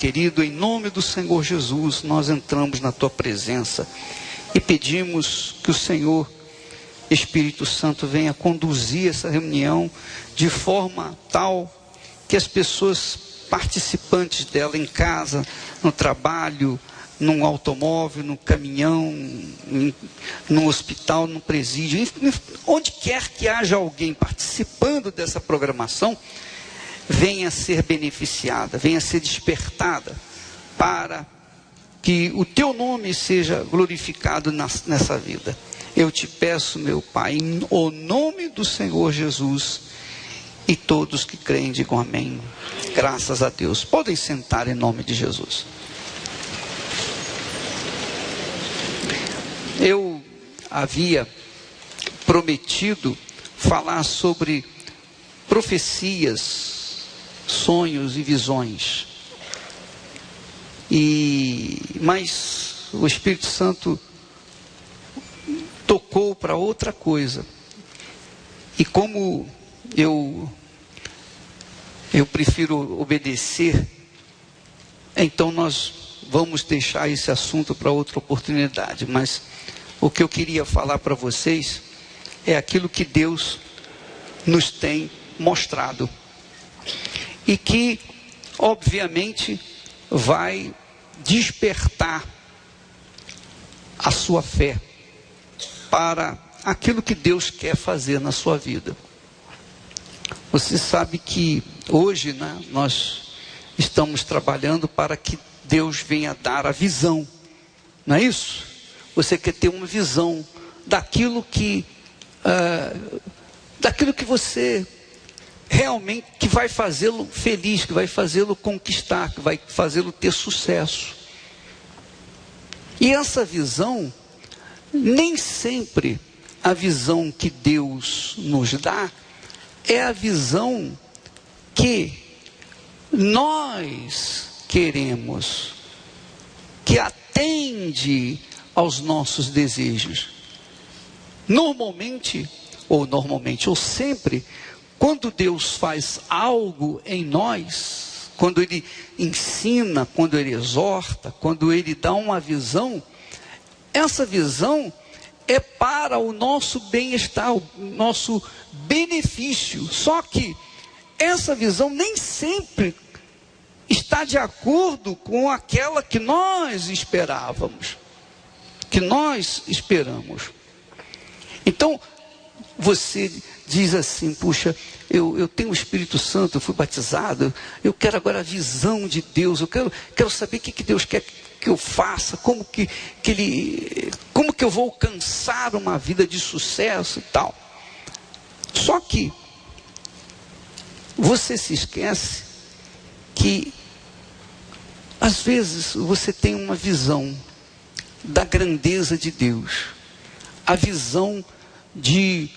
querido, em nome do Senhor Jesus, nós entramos na tua presença e pedimos que o Senhor, Espírito Santo, venha conduzir essa reunião de forma tal que as pessoas participantes dela em casa, no trabalho, num automóvel, no caminhão, no hospital, no presídio, onde quer que haja alguém participando dessa programação, venha a ser beneficiada, venha a ser despertada, para que o teu nome seja glorificado nessa vida. Eu te peço, meu Pai, em nome do Senhor Jesus, e todos que creem digam amém. Graças a Deus. Podem sentar em nome de Jesus. Eu havia prometido falar sobre profecias, sonhos e visões. Mas o Espírito Santo tocou para outra coisa. E como eu prefiro obedecer, então nós vamos deixar esse assunto para outra oportunidade. Mas o que eu queria falar para vocês é aquilo que Deus nos tem mostrado. E que, obviamente, vai despertar a sua fé para aquilo que Deus quer fazer na sua vida. Você sabe que hoje, né, nós estamos trabalhando para que Deus venha dar a visão, não é isso? Você quer ter uma visão daquilo que você realmente, que vai fazê-lo feliz, que vai fazê-lo conquistar, que vai fazê-lo ter sucesso. E essa visão, nem sempre a visão que Deus nos dá é a visão que nós queremos, que atende aos nossos desejos. Normalmente, ou sempre, quando Deus faz algo em nós, quando Ele ensina, quando Ele exorta, quando Ele dá uma visão, essa visão é para o nosso bem-estar, o nosso benefício. Só que essa visão nem sempre está de acordo com aquela que nós esperávamos, que nós esperamos. Então, você diz assim: puxa, eu tenho o Espírito Santo, eu fui batizado, eu quero agora a visão de Deus, eu quero saber o que Deus quer que eu faça, como que eu vou alcançar uma vida de sucesso e tal. Só que você se esquece que às vezes você tem uma visão da grandeza de Deus, a visão de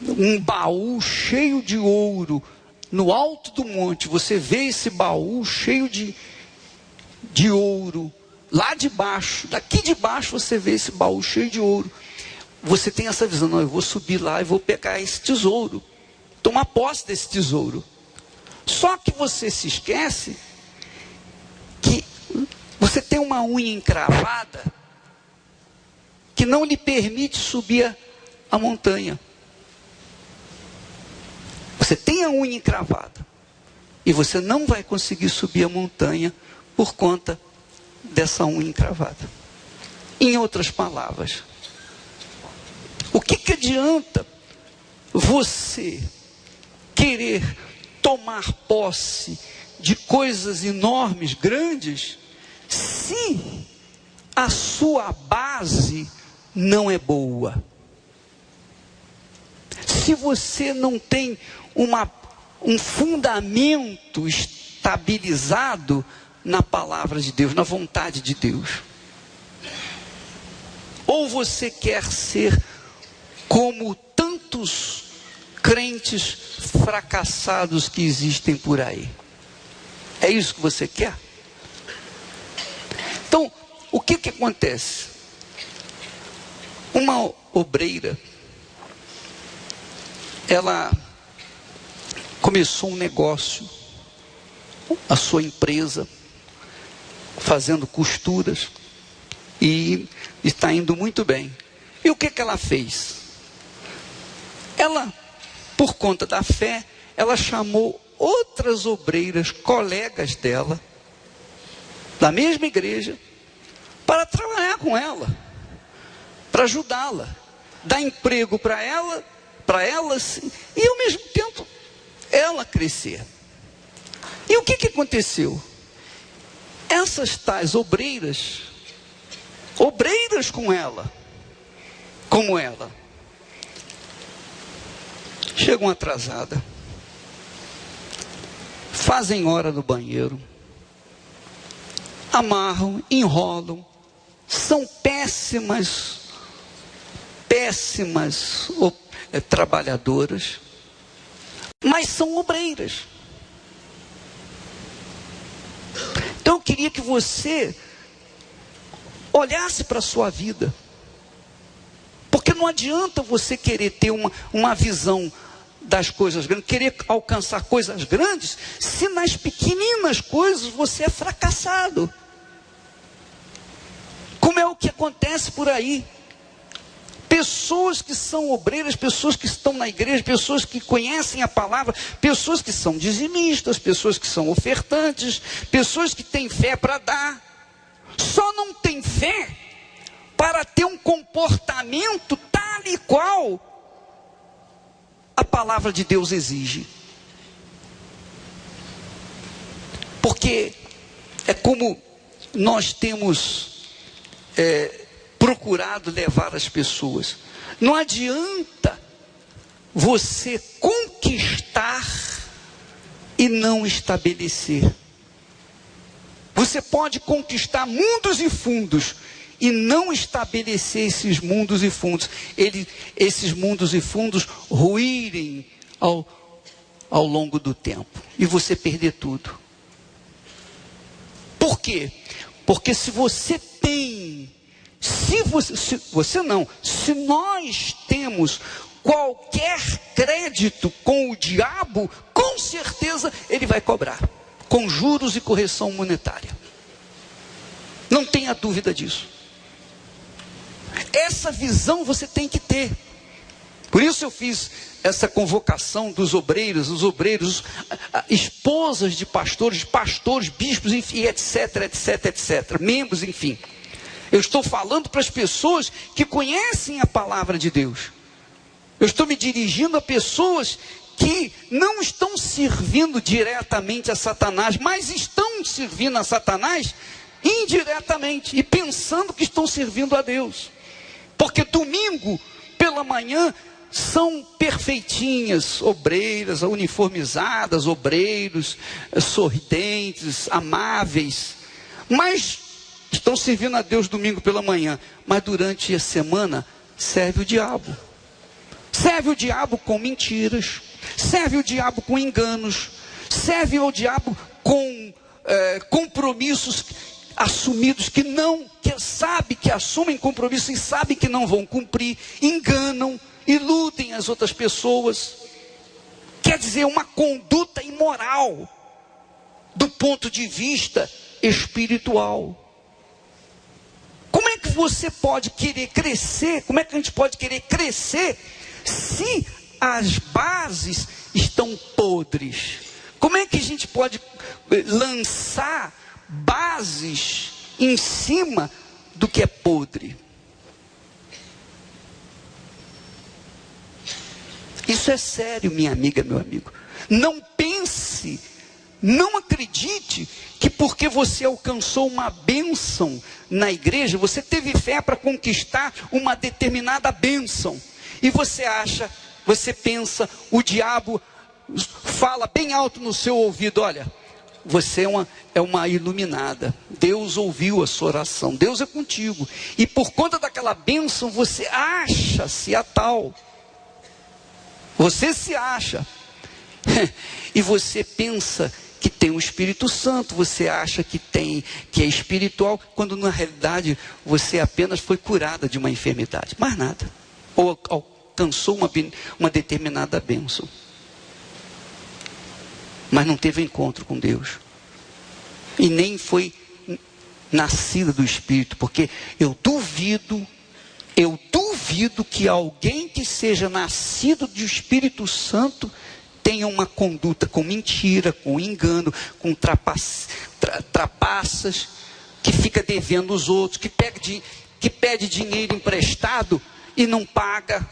um baú cheio de ouro no alto do monte. Você vê esse baú cheio de ouro lá de baixo, daqui de baixo você vê esse baú cheio de ouro. Você tem essa visão: não, eu vou subir lá e vou pegar esse tesouro, tomar posse desse tesouro. Só que você se esquece que você tem uma unha encravada que não lhe permite subir a montanha. Você tem a unha encravada e você não vai conseguir subir a montanha por conta dessa unha encravada. Em outras palavras, o que adianta você querer tomar posse de coisas enormes, grandes, se a sua base não é boa? Se você não tem um fundamento estabilizado na palavra de Deus, na vontade de Deus. Ou você quer ser como tantos crentes fracassados que existem por aí? É isso que você quer? Então, o que acontece? Uma obreira, ela começou um negócio, a sua empresa, fazendo costuras, e está indo muito bem. E o que ela fez? Ela, por conta da fé, ela chamou outras obreiras, colegas dela, da mesma igreja, para trabalhar com ela, para ajudá-la, dar emprego para elas, e ao mesmo tempo ela crescer. E o que aconteceu? Essas tais obreiras com ela, como ela, chegam atrasadas, fazem hora no banheiro, amarram, enrolam, são péssimas trabalhadoras, mas são obreiras. Então eu queria que você olhasse para a sua vida, porque não adianta você querer ter uma visão das coisas grandes, querer alcançar coisas grandes, se nas pequeninas coisas você é fracassado, como é o que acontece por aí. Pessoas que são obreiras, pessoas que estão na igreja, pessoas que conhecem a palavra, pessoas que são dizimistas, pessoas que são ofertantes, pessoas que têm fé para dar, só não têm fé para ter um comportamento tal e qual a palavra de Deus exige. Porque é como nós temos procurado levar as pessoas. Não adianta você conquistar e não estabelecer. Você pode conquistar mundos e fundos e não estabelecer esses mundos e fundos. Esses mundos e fundos ruírem ao longo do tempo e você perder tudo. Por quê? Porque se você tem, se nós temos qualquer crédito com o diabo, com certeza ele vai cobrar, com juros e correção monetária. Não tenha dúvida disso. Essa visão você tem que ter. Por isso eu fiz essa convocação dos obreiros, esposas de pastores, bispos, enfim, etc, membros, enfim. Eu estou falando para as pessoas que conhecem a palavra de Deus. Eu estou me dirigindo a pessoas que não estão servindo diretamente a Satanás, mas estão servindo a Satanás indiretamente e pensando que estão servindo a Deus. Porque domingo pela manhã são perfeitinhas, obreiras, uniformizadas, obreiros, sorridentes, amáveis, mas estão servindo a Deus domingo pela manhã, mas durante a semana serve o diabo. Serve o diabo com mentiras, serve o diabo com enganos, serve ao diabo com compromissos assumidos que sabe que assumem compromissos e sabe que não vão cumprir, enganam, iludem as outras pessoas. Quer dizer, uma conduta imoral do ponto de vista espiritual. Como é que você pode querer crescer? Como é que a gente pode querer crescer se as bases estão podres? Como é que a gente pode lançar bases em cima do que é podre? Isso é sério, minha amiga, meu amigo. Não pense, não acredite que porque você alcançou uma bênção na igreja, você teve fé para conquistar uma determinada bênção, e você pensa, o diabo fala bem alto no seu ouvido: olha, você é uma iluminada, Deus ouviu a sua oração, Deus é contigo, e por conta daquela bênção você acha-se a tal. Você se acha, e você pensa que tem o Espírito Santo, você acha que é espiritual, quando na realidade você apenas foi curada de uma enfermidade, mais nada, ou alcançou uma determinada bênção, mas não teve encontro com Deus, e nem foi nascida do Espírito, porque eu duvido que alguém que seja nascido do Espírito Santo tenha uma conduta com mentira, com engano, com trapaças, que fica devendo os outros, que pede dinheiro emprestado e não paga,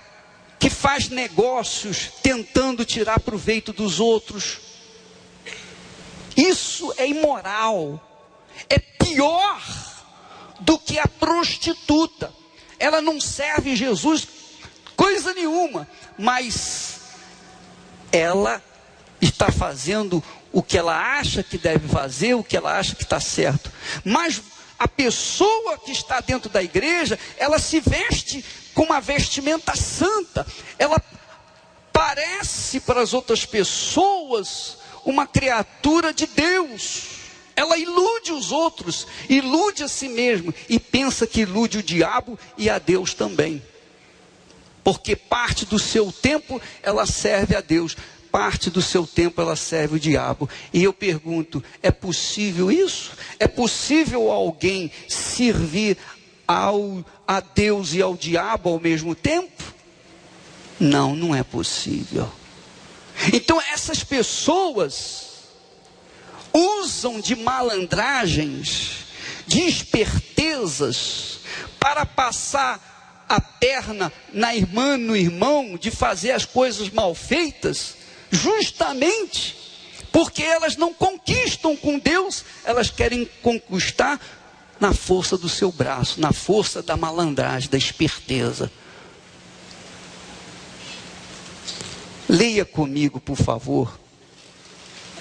que faz negócios tentando tirar proveito dos outros. Isso é imoral, é pior do que a prostituta. Ela não serve Jesus coisa nenhuma, mas ela está fazendo o que ela acha que deve fazer, o que ela acha que está certo. Mas a pessoa que está dentro da igreja, ela se veste com uma vestimenta santa, ela parece para as outras pessoas uma criatura de Deus. Ela ilude os outros, ilude a si mesmo e pensa que ilude o diabo e a Deus também. Porque parte do seu tempo ela serve a Deus, parte do seu tempo ela serve o diabo. E eu pergunto, é possível isso? É possível alguém servir a Deus e ao diabo ao mesmo tempo? Não, não é possível. Então essas pessoas usam de malandragens, de espertezas, para passar a perna na irmã, no irmão, de fazer as coisas mal feitas, justamente porque elas não conquistam com Deus, elas querem conquistar na força do seu braço, na força da malandragem, da esperteza. Leia comigo, por favor,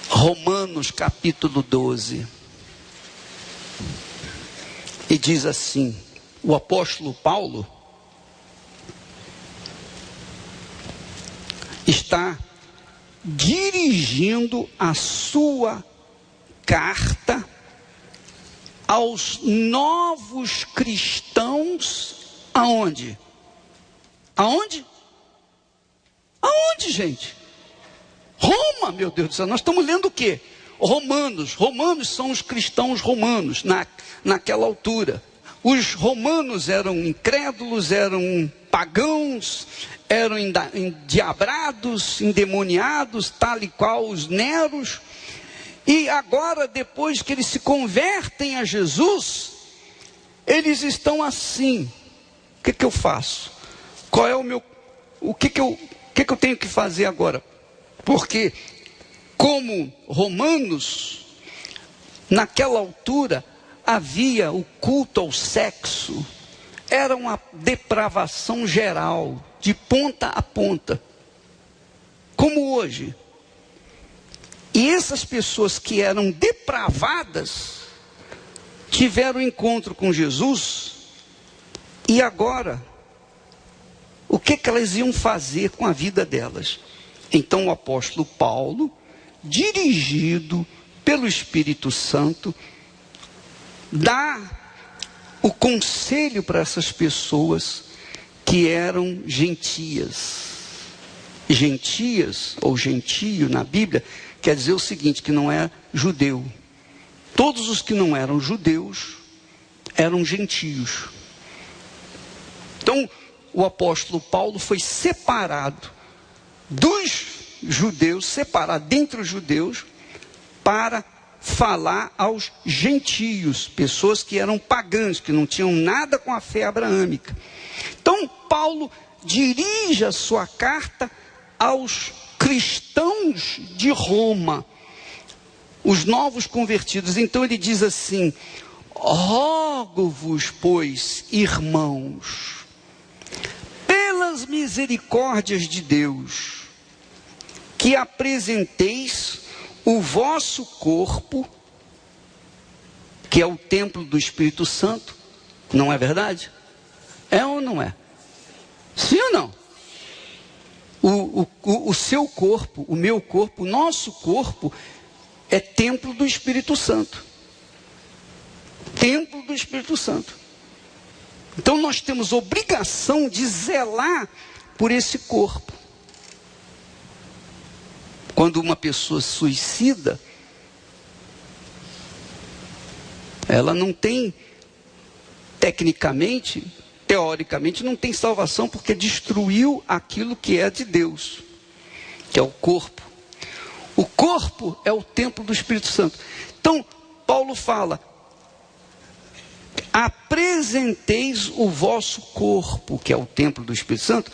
Romanos capítulo 12. E diz assim, o apóstolo Paulo está dirigindo a sua carta aos novos cristãos, aonde? Aonde? Aonde, gente? Roma, meu Deus do céu, nós estamos lendo o quê? Romanos são os cristãos romanos, naquela altura. Os romanos eram incrédulos, eram pagãos, eram endiabrados, endemoniados, tal e qual os neros. E agora, depois que eles se convertem a Jesus, eles estão assim, o que eu faço? Qual é o meu, o que eu tenho que fazer agora? Porque, como romanos, naquela altura, havia o culto ao sexo, era uma depravação geral, de ponta a ponta, como hoje. E essas pessoas que eram depravadas, tiveram encontro com Jesus, e agora, o que elas iam fazer com a vida delas? Então o apóstolo Paulo, dirigido pelo Espírito Santo, dá o conselho para essas pessoas que eram gentias. Gentias, ou gentio na Bíblia, quer dizer o seguinte, que não é judeu. Todos os que não eram judeus, eram gentios. Então, o apóstolo Paulo foi separado dos judeus, separado dentre os judeus, para falar aos gentios, pessoas que eram pagãs, que não tinham nada com a fé abraâmica. Então, Paulo dirige a sua carta aos cristãos de Roma, os novos convertidos. Então ele diz assim: rogo-vos, pois, irmãos, pelas misericórdias de Deus, que apresenteis o vosso corpo, que é o templo do Espírito Santo. Não é verdade? É ou não é? Sim ou não? O seu corpo, o meu corpo, o nosso corpo é templo do Espírito Santo. Templo do Espírito Santo. Então nós temos obrigação de zelar por esse corpo. Quando uma pessoa suicida, Ela não tem, tecnicamente, teoricamente, não tem salvação, porque destruiu aquilo que é de Deus, que é o corpo. O corpo é o templo do Espírito Santo. Então, Paulo fala: apresenteis o vosso corpo, que é o templo do Espírito Santo,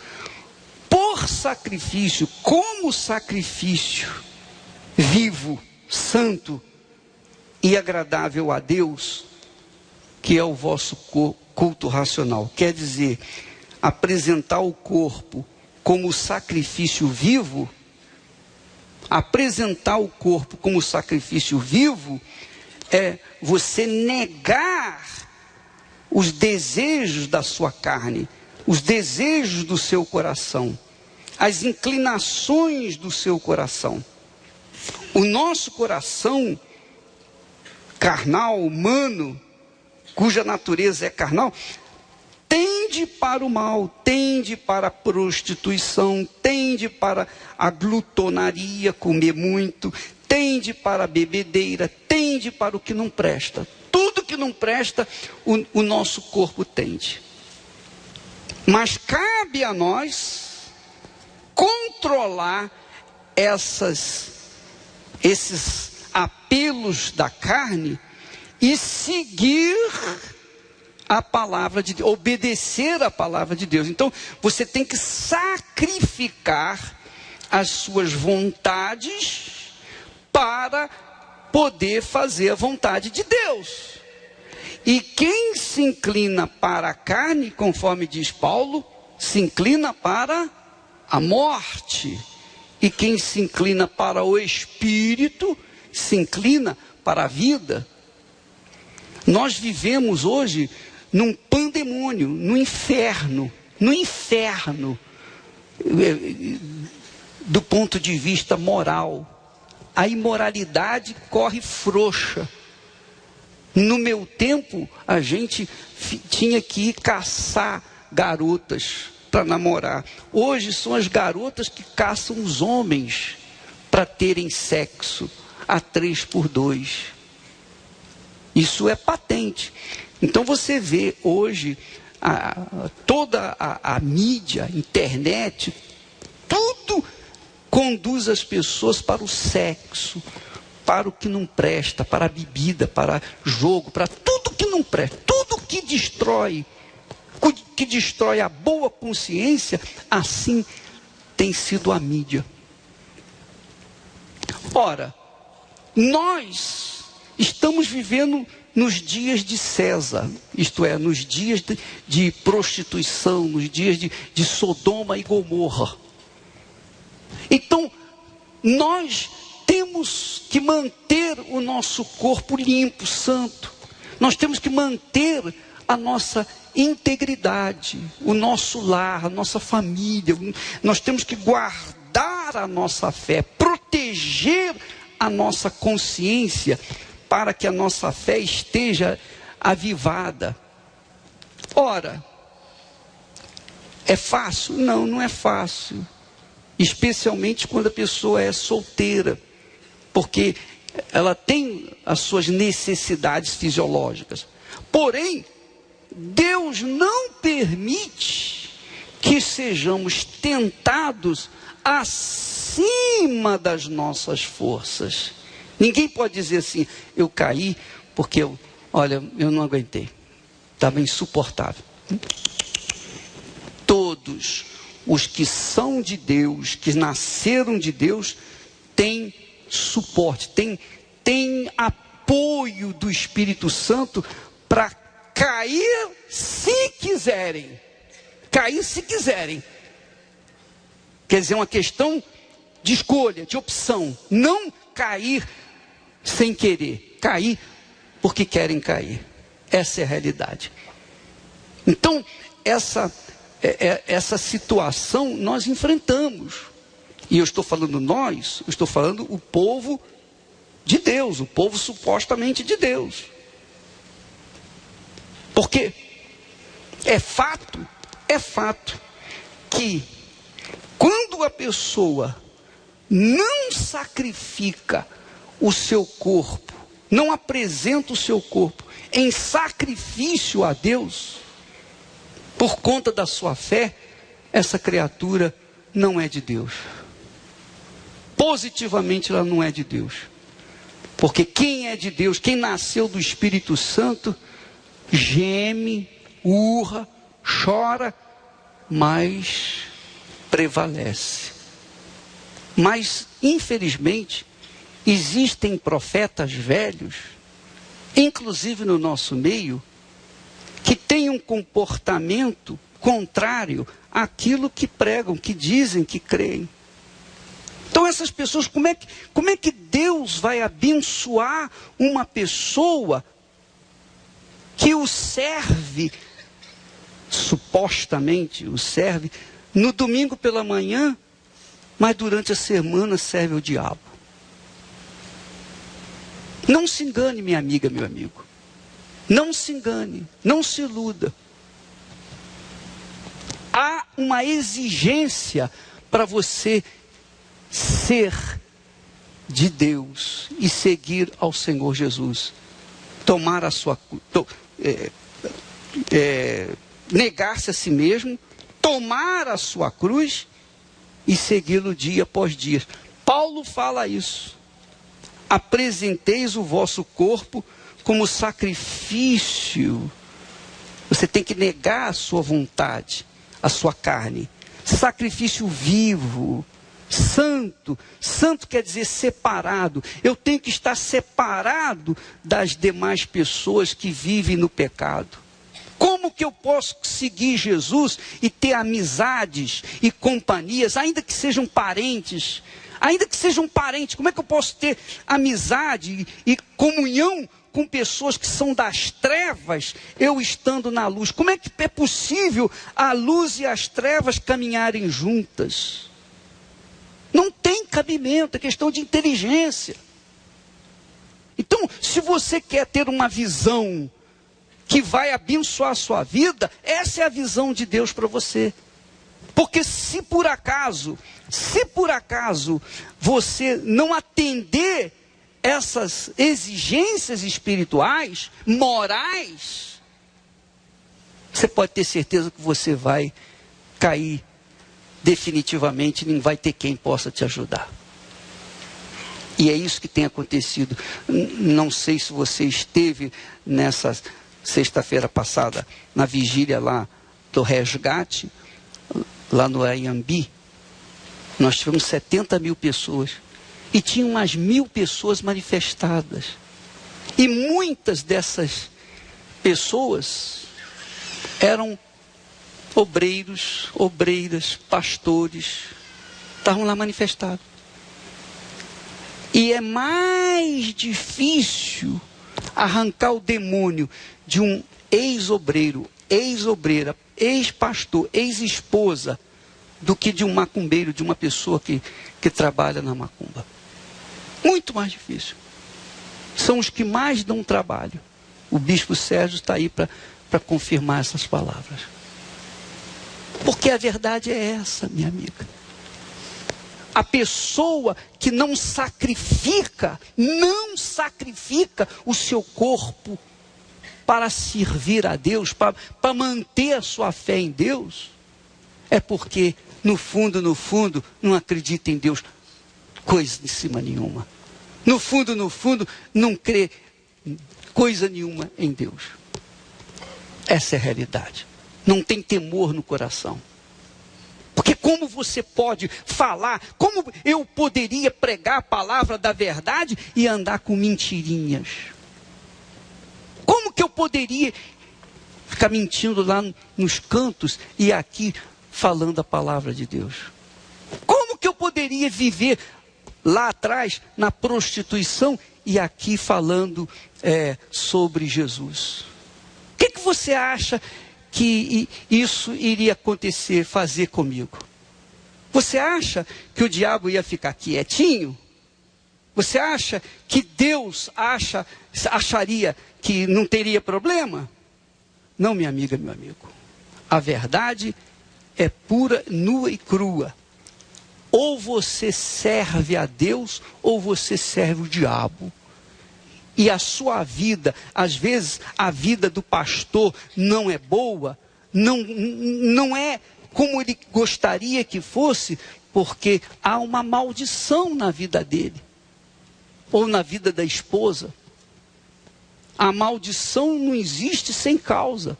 por sacrifício, como sacrifício vivo, santo e agradável a Deus, que é o vosso culto racional. Quer dizer, apresentar o corpo como sacrifício vivo. Apresentar o corpo como sacrifício vivo é você negar os desejos da sua carne, os desejos do seu coração, as inclinações do seu coração. O nosso coração carnal, humano, cuja natureza é carnal, tende para o mal, tende para a prostituição, tende para a glutonaria, comer muito, tende para a bebedeira, tende para o que não presta. Tudo que não presta, o nosso corpo tende. Mas cabe a nós controlar esses apelos da carne e seguir a palavra de Deus, obedecer a palavra de Deus. Então, você tem que sacrificar as suas vontades para poder fazer a vontade de Deus. E quem se inclina para a carne, conforme diz Paulo, se inclina para a morte. E quem se inclina para o Espírito, se inclina para a vida. Nós vivemos hoje num pandemônio, no inferno, do ponto de vista moral. A imoralidade corre frouxa. No meu tempo, a gente tinha que ir caçar garotas para namorar. Hoje são as garotas que caçam os homens para terem sexo a 3x2. Isso é patente. Então você vê hoje toda a mídia, internet, tudo conduz as pessoas para o sexo, para o que não presta, para a bebida, para jogo, para tudo que não presta, tudo que destrói a boa consciência. Assim tem sido a mídia. Ora, nós estamos vivendo nos dias de César, isto é, nos dias de prostituição, nos dias de Sodoma e Gomorra. Então, nós temos que manter o nosso corpo limpo, santo. Nós temos que manter a nossa integridade, o nosso lar, a nossa família. Nós temos que guardar a nossa fé, proteger a nossa consciência, para que a nossa fé esteja avivada. Ora, é fácil? Não, não é fácil. Especialmente quando a pessoa é solteira, porque ela tem as suas necessidades fisiológicas. Porém, Deus não permite que sejamos tentados acima das nossas forças. Ninguém pode dizer assim: eu caí porque eu não aguentei, estava insuportável. Todos os que são de Deus, que nasceram de Deus, têm suporte, têm apoio do Espírito Santo para cair se quiserem. Cair se quiserem. Quer dizer, uma questão de escolha, de opção. Não cair sem querer, cair porque querem cair. Essa é a realidade. Então, essa situação nós enfrentamos. E eu estou falando nós, eu estou falando o povo de Deus, o povo supostamente de Deus. Porque é fato que quando a pessoa não sacrifica o seu corpo não apresenta o seu corpo em sacrifício a Deus, por conta da sua fé, essa criatura não é de Deus. Positivamente ela não é de Deus. Porque quem é de Deus, quem nasceu do Espírito Santo, geme, urra, chora, mas prevalece. Mas, infelizmente, existem profetas velhos, inclusive no nosso meio, que têm um comportamento contrário àquilo que pregam, que dizem que creem. Então essas pessoas, como é que Deus vai abençoar uma pessoa que o serve, supostamente o serve, no domingo pela manhã, mas durante a semana serve ao diabo? Não se engane, minha amiga, meu amigo. Não se engane, não se iluda. Há uma exigência para você ser de Deus e seguir ao Senhor Jesus. Tomar a sua negar-se a si mesmo, tomar a sua cruz e segui-lo dia após dia. Paulo fala isso. Apresenteis o vosso corpo como sacrifício. Você tem que negar a sua vontade, a sua carne. Sacrifício vivo, santo. Santo quer dizer separado. Eu tenho que estar separado das demais pessoas que vivem no pecado. Como que eu posso seguir Jesus e ter amizades e companhias, ainda que sejam parentes? Ainda que sejam parentes, como é que eu posso ter amizade e comunhão com pessoas que são das trevas, eu estando na luz? Como é que é possível a luz e as trevas caminharem juntas? Não tem cabimento, é questão de inteligência. Então, se você quer ter uma visão que vai abençoar a sua vida, essa é a visão de Deus para você. Porque se por acaso você não atender essas exigências espirituais, morais, você pode ter certeza que você vai cair definitivamente e não vai ter quem possa te ajudar. E é isso que tem acontecido. Não sei se você esteve nessa sexta-feira passada, na vigília lá do resgate, lá no Ayambi. Nós tivemos 70 mil pessoas. E tinha umas 1000 pessoas manifestadas. E muitas dessas pessoas eram obreiros, obreiras, pastores. Estavam lá manifestados. E é mais difícil arrancar o demônio de um ex-obreiro, ex-obreira, ex-pastor, ex-esposa, do que de um macumbeiro, de uma pessoa que trabalha na macumba. Muito mais difícil. São os que mais dão trabalho. O bispo Sérgio está aí para confirmar essas palavras. Porque a verdade é essa, minha amiga. A pessoa que não sacrifica o seu corpo para servir a Deus, para manter a sua fé em Deus, é porque, no fundo, não acredita em Deus coisa em cima nenhuma. No fundo, não crê coisa nenhuma em Deus. Essa é a realidade. Não tem temor no coração. Porque como você pode falar, como eu poderia pregar a palavra da verdade e andar com mentirinhas? Como que eu poderia ficar mentindo lá nos cantos e aqui falando a palavra de Deus? Como que eu poderia viver lá atrás na prostituição e aqui falando sobre Jesus? O que você acha que isso iria acontecer, fazer comigo? Você acha que o diabo ia ficar quietinho? Você acha que Deus acharia que não teria problema? Não, minha amiga, meu amigo. A verdade é pura, nua e crua. Ou você serve a Deus, ou você serve o diabo. e a sua vida, às vezes a vida do pastor não é boa, não é como ele gostaria que fosse, porque há uma maldição na vida dele, ou na vida da esposa. A maldição não existe sem causa.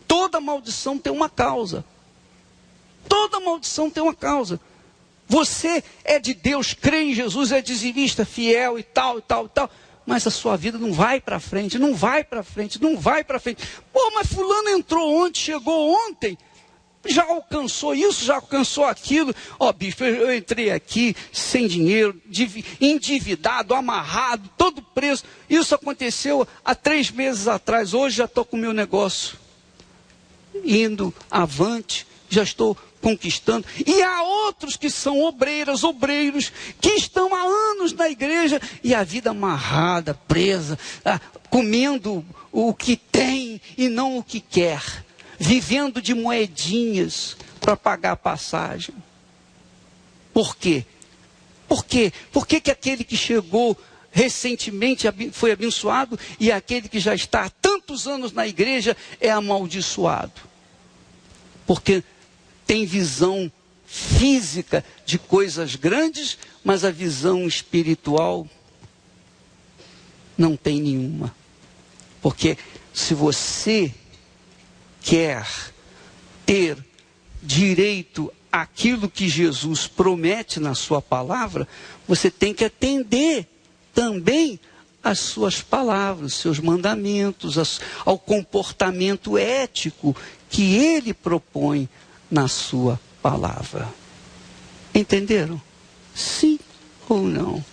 Toda maldição tem uma causa. Toda maldição tem uma causa. Você é de Deus, crê em Jesus, é dizimista, fiel e tal, e tal, e tal. Mas a sua vida não vai para frente, não vai para frente, não vai para frente. Pô, mas fulano entrou ontem, chegou ontem. Já alcançou isso, já alcançou aquilo. Ó, bispo, eu entrei aqui sem dinheiro, endividado, amarrado, todo preso. Isso aconteceu há 3 meses atrás. Hoje já estou com o meu negócio indo avante, já estou conquistando. E há outros que são obreiras, obreiros, que estão há anos na igreja e a vida amarrada, presa, comendo o que tem e não o que quer. Vivendo de moedinhas para pagar a passagem. Por quê? Por quê? Por que aquele que chegou recentemente foi abençoado e aquele que já está há tantos anos na igreja é amaldiçoado? Porque tem visão física de coisas grandes, mas a visão espiritual não tem nenhuma. Porque se você quer ter direito àquilo que Jesus promete na sua palavra, você tem que atender também às suas palavras, seus mandamentos, ao comportamento ético que ele propõe na sua palavra. Entenderam? Sim ou não?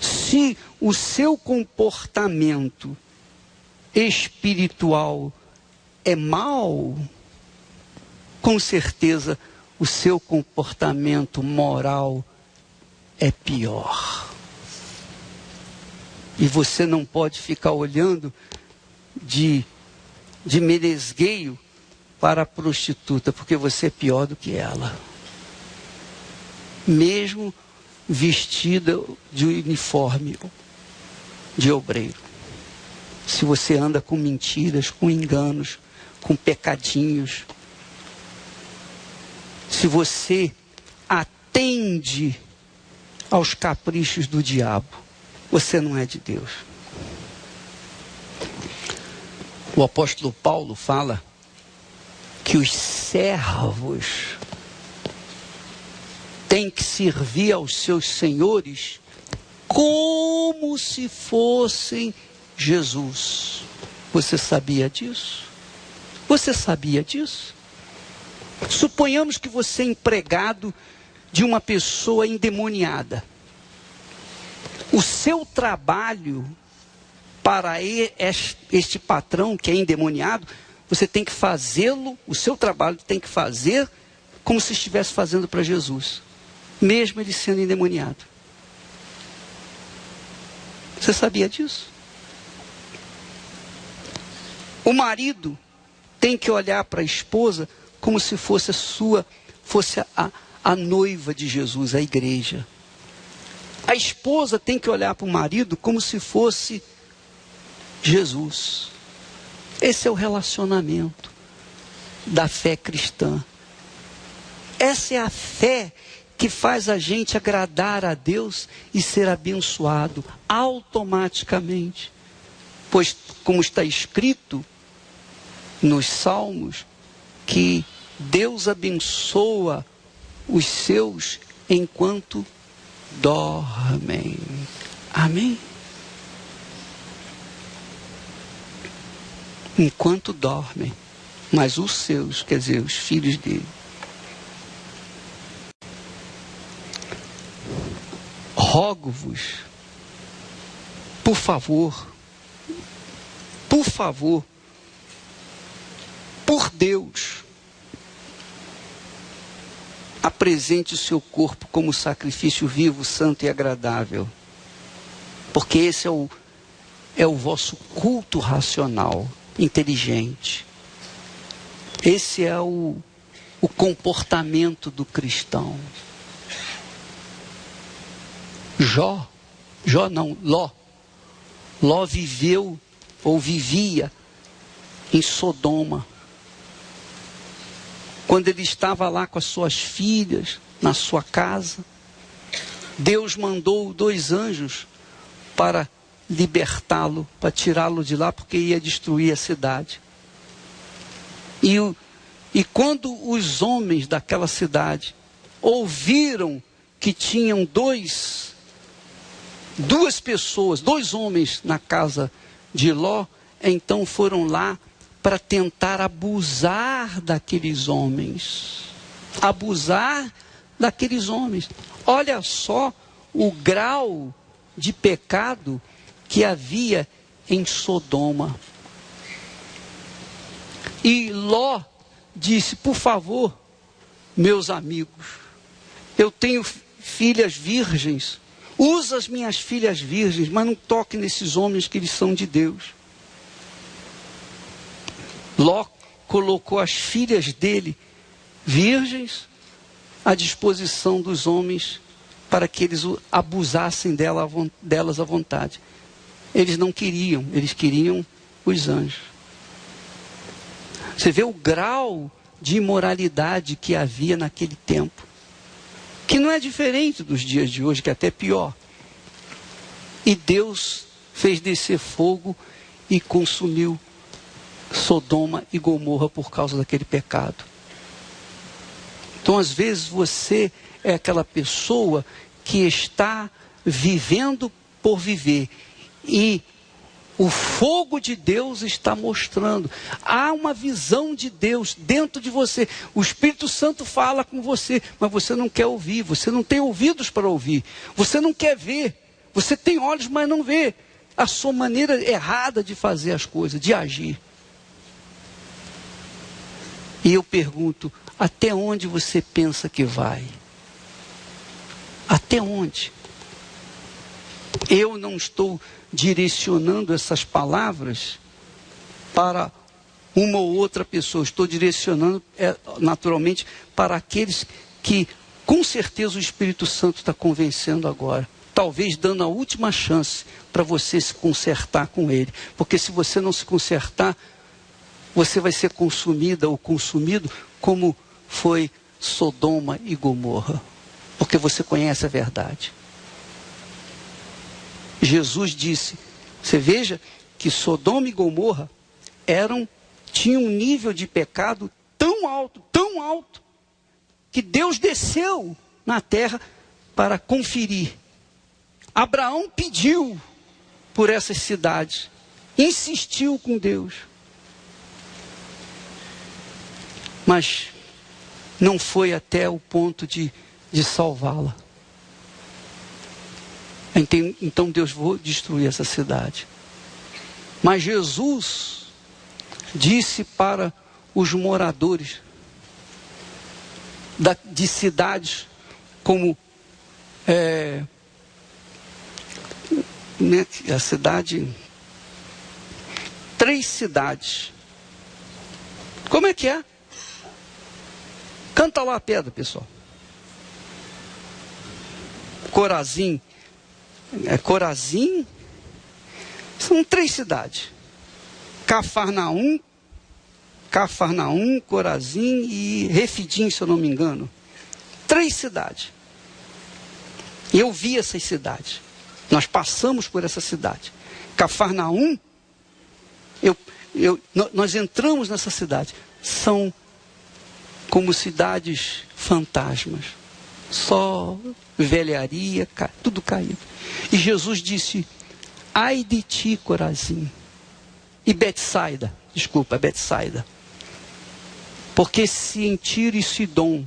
Se o seu comportamento espiritual é mau, com certeza o seu comportamento moral é pior. E você não pode ficar olhando de meresgueio para a prostituta, porque você é pior do que ela. Mesmo vestida de uniforme de obreiro. Se você anda com mentiras, com enganos, com pecadinhos, se você atende aos caprichos do diabo, você não é de Deus. O apóstolo Paulo fala que os servos têm que servir aos seus senhores como se fossem Jesus. Você sabia disso? Você sabia disso? Suponhamos que você é empregado de uma pessoa endemoniada. O seu trabalho para este patrão que é endemoniado, você tem que fazê-lo, o seu trabalho tem que fazer como se estivesse fazendo para Jesus, mesmo ele sendo endemoniado. Você sabia disso? O marido tem que olhar para a esposa como se fosse a noiva de Jesus, a igreja. A esposa tem que olhar para o marido como se fosse Jesus. Esse é o relacionamento da fé cristã. Essa é a fé que faz a gente agradar a Deus e ser abençoado automaticamente. Pois, como está escrito nos Salmos, que Deus abençoa os seus enquanto dormem. Amém? Enquanto dormem. Mas os seus, quer dizer, os filhos dele. Rogo-vos, por favor, por Deus, apresente o seu corpo como sacrifício vivo, santo e agradável. Porque esse é o vosso culto racional, inteligente. Esse é o comportamento do cristão. Ló Ló viveu ou vivia em Sodoma. Quando ele estava lá com as suas filhas, na sua casa, Deus mandou 2 anjos para libertá-lo, para tirá-lo de lá, porque ia destruir a cidade. E quando os homens daquela cidade ouviram que tinham 2 pessoas, 2 homens na casa de Ló, então foram lá para tentar abusar daqueles homens. Abusar daqueles homens. Olha só o grau de pecado que havia em Sodoma. E Ló disse: por favor, meus amigos, eu tenho filhas virgens, usa as minhas filhas virgens, mas não toque nesses homens que eles são de Deus. Ló colocou as filhas dele, virgens, à disposição dos homens, para que eles abusassem delas à vontade. Eles não queriam, eles queriam os anjos. Você vê o grau de imoralidade que havia naquele tempo, que não é diferente dos dias de hoje, que é até pior. E Deus fez descer fogo e consumiu Sodoma e Gomorra por causa daquele pecado. Então, às vezes, você é aquela pessoa que está vivendo por viver, e o fogo de Deus está mostrando. Há uma visão de Deus dentro de você. O Espírito Santo fala com você, mas você não quer ouvir. Você não tem ouvidos para ouvir. Você não quer ver. Você tem olhos, mas não vê. A sua maneira errada de fazer as coisas, de agir. E eu pergunto: até onde você pensa que vai? Até onde? Eu não estou direcionando essas palavras para uma ou outra pessoa. Estou direcionando, naturalmente, para aqueles que, com certeza, o Espírito Santo está convencendo agora. Talvez dando a última chance para você se consertar com ele. Porque se você não se consertar, você vai ser consumida ou consumido como foi Sodoma e Gomorra. Porque você conhece a verdade. Jesus disse, você veja que Sodoma e Gomorra tinham um nível de pecado tão alto, que Deus desceu na terra para conferir. Abraão pediu por essas cidades, insistiu com Deus, mas não foi até o ponto de salvá-la. Então Deus, vou destruir essa cidade. Mas Jesus disse para os moradores de cidades como a cidade, 3 cidades. Como é que é? Canta lá a pedra, pessoal. Corazim, são 3 cidades. Cafarnaum, Corazim e Refidim, se eu não me engano. 3 cidades. Eu vi essas cidades. Nós passamos por essa cidade. Cafarnaum, nós entramos nessa cidade. São como cidades fantasmas. Só velharia, tudo caído. E Jesus disse: ai de ti, Corazim. E Betsaida, porque se em Tiro e Sidom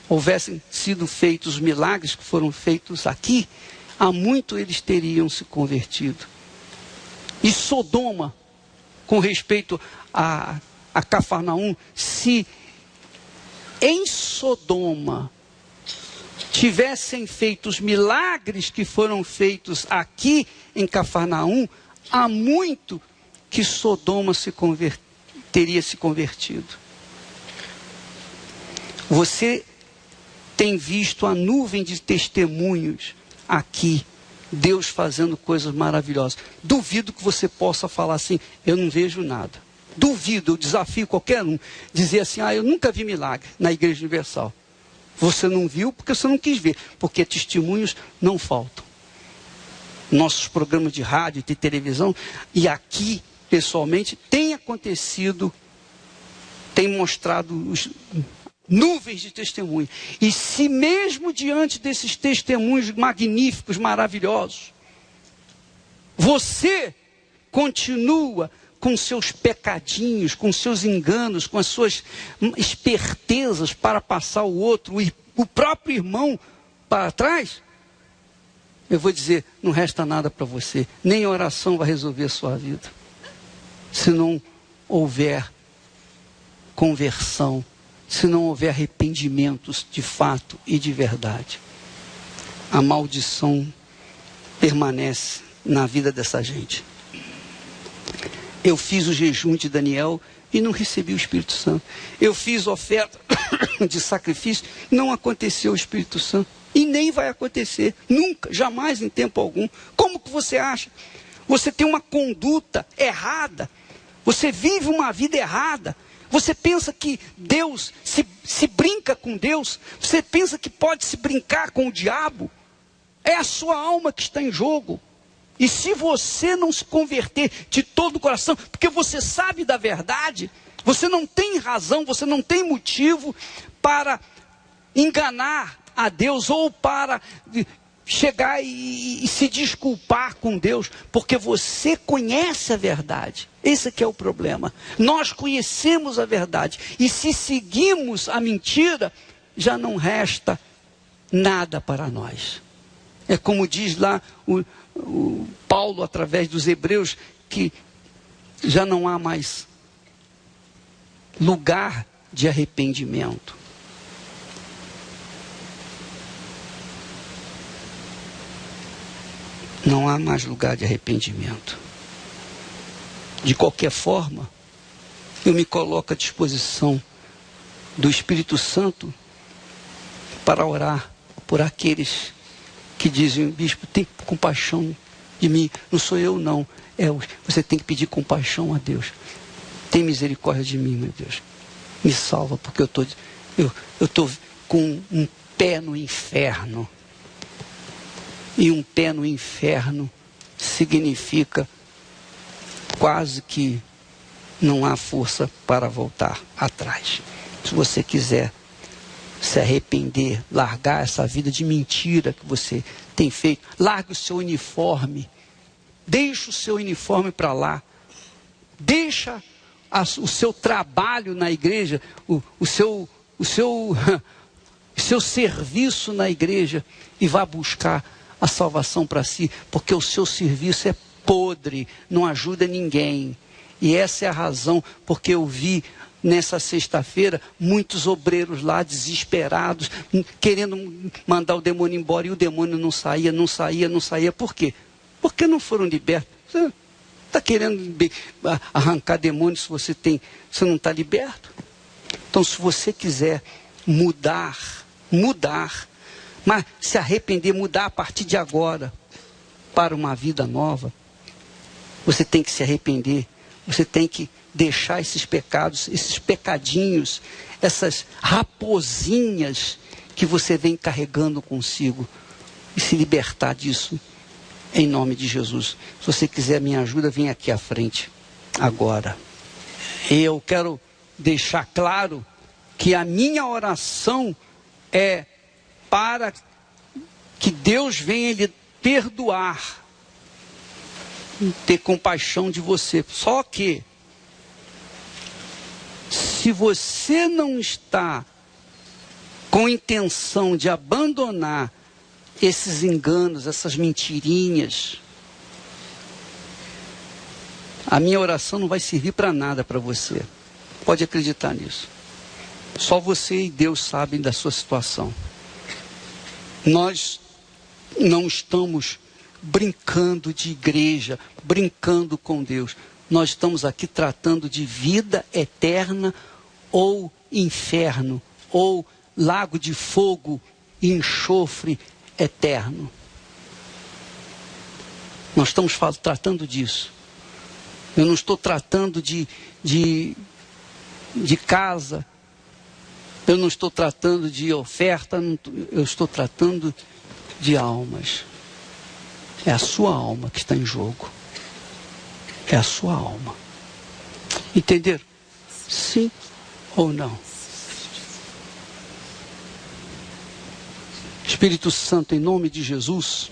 houvessem sido feitos os milagres que foram feitos aqui, há muito eles teriam se convertido. E Sodoma, com respeito a Cafarnaum, se em Sodoma tivessem feito os milagres que foram feitos aqui em Cafarnaum, há muito que Sodoma teria se convertido. Você tem visto a nuvem de testemunhos aqui Deus fazendo coisas maravilhosas. Duvido que você possa falar assim, eu não vejo nada. Duvido, eu desafio qualquer um, dizer assim, eu nunca vi milagre na Igreja Universal. Você não viu porque você não quis ver, porque testemunhos não faltam. Nossos programas de rádio, de televisão, e aqui, pessoalmente, tem acontecido, tem mostrado nuvens de testemunhos. E se mesmo diante desses testemunhos magníficos, maravilhosos, você continua com seus pecadinhos, com seus enganos, com as suas espertezas para passar o outro e o próprio irmão para trás, eu vou dizer, não resta nada para você, nem oração vai resolver a sua vida. Se não houver conversão, se não houver arrependimentos de fato e de verdade, a maldição permanece na vida dessa gente. Eu fiz o jejum de Daniel e não recebi o Espírito Santo. Eu fiz oferta de sacrifício, não aconteceu o Espírito Santo. E nem vai acontecer, nunca, jamais, em tempo algum. Como que você acha? Você tem uma conduta errada, você vive uma vida errada, você pensa que Deus, se brinca com Deus, você pensa que pode se brincar com o diabo, é a sua alma que está em jogo. E se você não se converter de todo o coração, porque você sabe da verdade, você não tem razão, você não tem motivo para enganar a Deus ou para chegar e se desculpar com Deus, porque você conhece a verdade. Esse que é o problema. Nós conhecemos a verdade e se seguimos a mentira, já não resta nada para nós. É como diz lá o Paulo através dos Hebreus, que já não há mais lugar de arrependimento. Não há mais lugar de arrependimento. De qualquer forma, eu me coloco à disposição do Espírito Santo para orar por aqueles que dizem, bispo, tem compaixão de mim. Não sou eu, não. Você tem que pedir compaixão a Deus. Tem misericórdia de mim, meu Deus. Me salva, porque eu estou com um pé no inferno. E um pé no inferno significa quase que não há força para voltar atrás. Se você quiser se arrepender, largar essa vida de mentira que você tem feito, largue o seu uniforme, deixa o seu uniforme para lá, deixa o seu trabalho na igreja, o seu serviço na igreja e vá buscar a salvação para si, porque o seu serviço é podre, não ajuda ninguém. E essa é a razão porque eu vi nessa sexta-feira muitos obreiros lá desesperados, querendo mandar o demônio embora, e o demônio não saía. Por quê? Porque não foram libertos. Você está querendo arrancar demônio se você não está liberto? Então, se você quiser mudar, mas se arrepender, mudar a partir de agora para uma vida nova, você tem que se arrepender, você tem que deixar esses pecados, esses pecadinhos, essas raposinhas que você vem carregando consigo e se libertar disso em nome de Jesus. Se você quiser minha ajuda, vem aqui à frente agora. E eu quero deixar claro que a minha oração é para que Deus venha lhe perdoar, ter compaixão de você. Só que, se você não está com intenção de abandonar esses enganos, essas mentirinhas, a minha oração não vai servir para nada para você. Pode acreditar nisso. Só você e Deus sabem da sua situação. Nós não estamos brincando de igreja, brincando com Deus. Nós estamos aqui tratando de vida eterna ou inferno, ou lago de fogo e enxofre eterno. Nós estamos tratando disso. Eu não estou tratando de casa. Eu não estou tratando de oferta. Eu estou tratando de almas. É a sua alma que está em jogo. É a sua alma. Entenderam? Sim ou não? Espírito Santo, em nome de Jesus,